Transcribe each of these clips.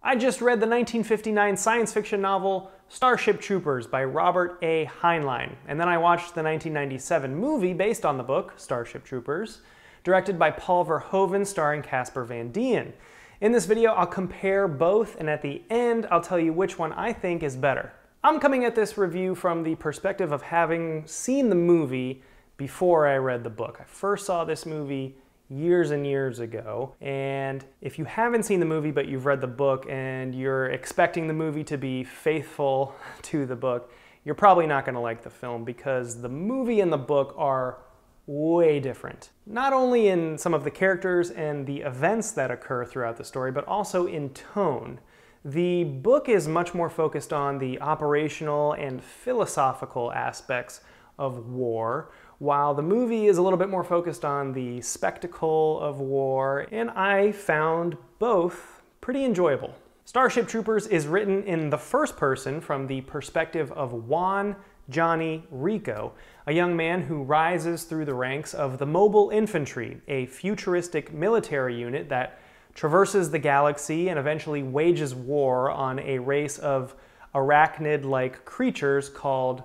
I just read the 1959 science fiction novel Starship Troopers by Robert A. Heinlein, and then I watched the 1997 movie based on the book, Starship Troopers, directed by Paul Verhoeven starring Casper Van Dien. In this video, I'll compare both, and at the end, I'll tell you which one I think is better. I'm coming at this review from the perspective of having seen the movie before I read the book. I first saw this movie years and years ago, and if you haven't seen the movie but you've read the book and you're expecting the movie to be faithful to the book, you're probably not going to like the film because the movie and the book are way different. Not only in some of the characters and the events that occur throughout the story, but also in tone. The book is much more focused on the operational and philosophical aspects of war, while the movie is a little bit more focused on the spectacle of war, and I found both pretty enjoyable. Starship Troopers is written in the first person from the perspective of Juan Johnny Rico, a young man who rises through the ranks of the Mobile Infantry, a futuristic military unit that traverses the galaxy and eventually wages war on a race of arachnid-like creatures called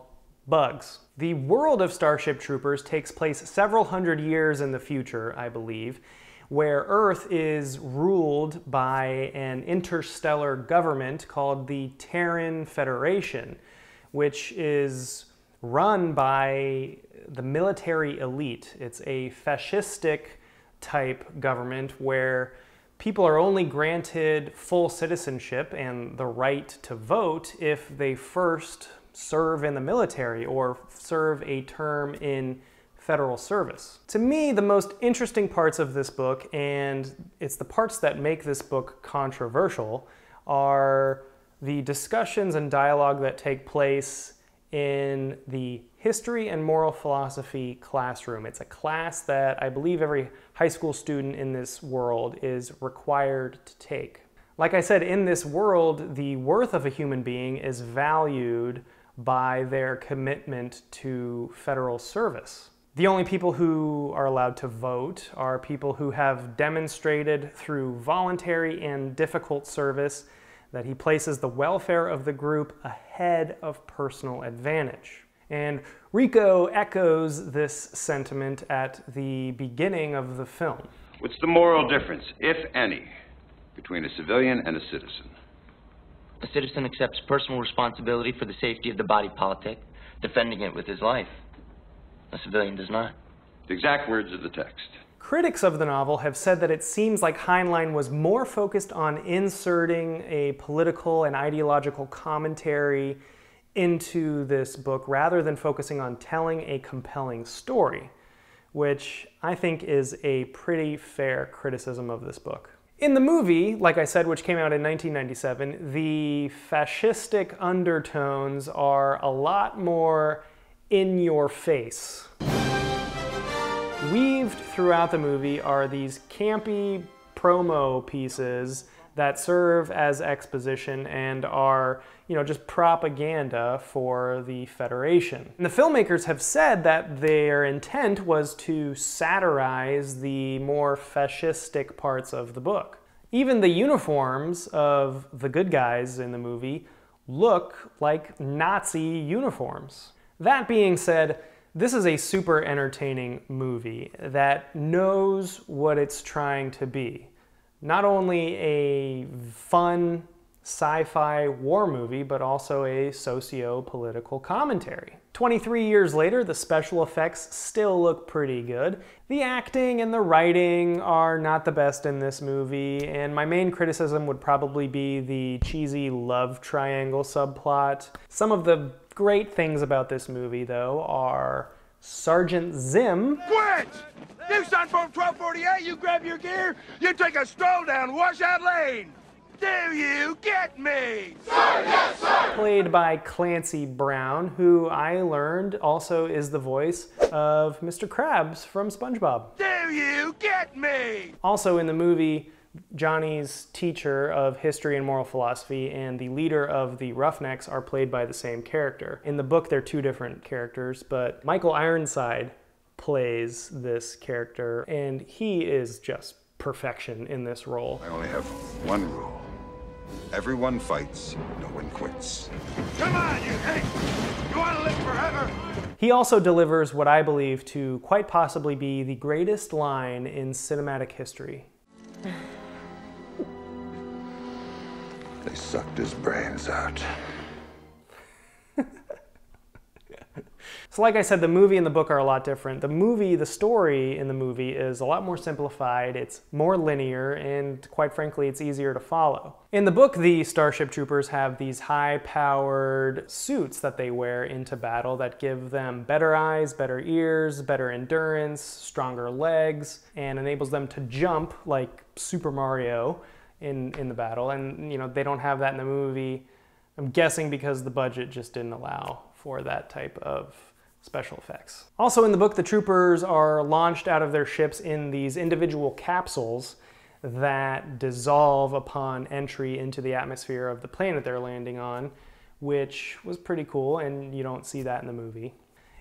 bugs. The world of Starship Troopers takes place several hundred years in the future, I believe, where Earth is ruled by an interstellar government called the Terran Federation, which is run by the military elite. It's a fascistic type government where people are only granted full citizenship and the right to vote if they first serve in the military or serve a term in federal service. To me, the most interesting parts of this book, and it's the parts that make this book controversial, are the discussions and dialogue that take place in the history and moral philosophy classroom. It's a class that I believe every high school student in this world is required to take. Like I said, in this world, the worth of a human being is valued by their commitment to federal service. The only people who are allowed to vote are people who have demonstrated through voluntary and difficult service that he places the welfare of the group ahead of personal advantage. And Rico echoes this sentiment at the beginning of the film. What's the moral difference, if any, between a civilian and a citizen? A citizen accepts personal responsibility for the safety of the body politic, defending it with his life. A civilian does not. The exact words of the text. Critics of the novel have said that it seems like Heinlein was more focused on inserting a political and ideological commentary into this book rather than focusing on telling a compelling story, which I think is a pretty fair criticism of this book. In the movie, like I said, which came out in 1997, the fascistic undertones are a lot more in your face. Weaved throughout the movie are these campy promo pieces that serve as exposition and are, just propaganda for the Federation. And the filmmakers have said that their intent was to satirize the more fascistic parts of the book. Even the uniforms of the good guys in the movie look like Nazi uniforms. That being said, this is a super entertaining movie that knows what it's trying to be. Not only a fun sci-fi war movie, but also a socio-political commentary. 23 years later, the special effects still look pretty good. The acting and the writing are not the best in this movie, and my main criticism would probably be the cheesy love triangle subplot. Some of the great things about this movie, though, are Sergeant Zim. Quit! You son from 1248, you grab your gear, you take a stroll down Washout Lane. Do you get me? Sir, yes, sir! Played by Clancy Brown, who I learned also is the voice of Mr. Krabs from SpongeBob. Do you get me? Also in the movie, Johnny's teacher of history and moral philosophy and the leader of the Roughnecks are played by the same character. In the book, they're two different characters, but Michael Ironside plays this character, and he is just perfection in this role. I only have one rule. Everyone fights, no one quits. Come on, you Hank! You want to live forever? He also delivers what I believe to quite possibly be the greatest line in cinematic history. They sucked his brains out. So like I said, the movie and the book are a lot different. The story in the movie is a lot more simplified, it's more linear, and quite frankly, it's easier to follow. In the book, the Starship Troopers have these high-powered suits that they wear into battle that give them better eyes, better ears, better endurance, stronger legs, and enables them to jump like Super Mario in the battle. And you know, they don't have that in the movie. I'm guessing because the budget just didn't allow for that type of special effects. Also in the book, the troopers are launched out of their ships in these individual capsules that dissolve upon entry into the atmosphere of the planet they're landing on, which was pretty cool, and you don't see that in the movie.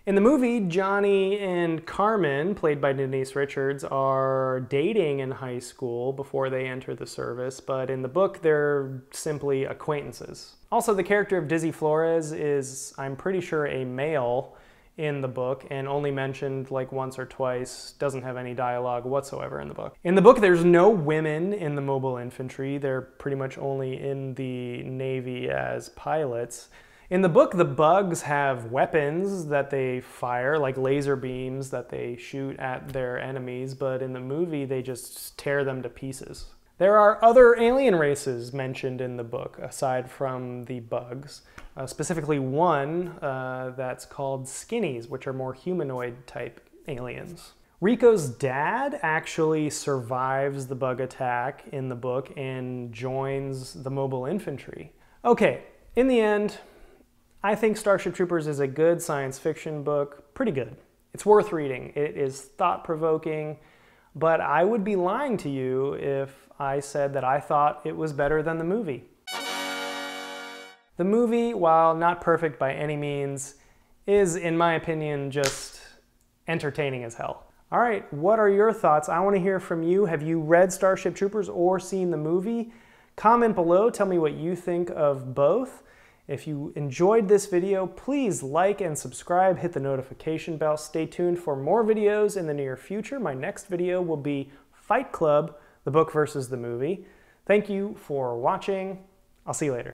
In the movie, Johnny and Carmen, played by Denise Richards, are dating in high school before they enter the service, but in the book, they're simply acquaintances. Also, the character of Dizzy Flores is, I'm pretty sure, a male in the book, and only mentioned like once or twice, doesn't have any dialogue whatsoever in the book. In the book, there's no women in the mobile infantry. They're pretty much only in the Navy as pilots. In the book, the bugs have weapons that they fire, like laser beams that they shoot at their enemies, but in the movie, they just tear them to pieces. There are other alien races mentioned in the book, aside from the bugs. Specifically one that's called skinnies, which are more humanoid-type aliens. Rico's dad actually survives the bug attack in the book and joins the mobile infantry. Okay, in the end, I think Starship Troopers is a good science fiction book. Pretty good. It's worth reading. It is thought-provoking, but I would be lying to you if I said that I thought it was better than the movie. The movie, while not perfect by any means, is, in my opinion, just entertaining as hell. All right, what are your thoughts? I want to hear from you. Have you read Starship Troopers or seen the movie? Comment below, tell me what you think of both. If you enjoyed this video, please like and subscribe, hit the notification bell. Stay tuned for more videos in the near future. My next video will be Fight Club, the book versus the movie. Thank you for watching. I'll see you later.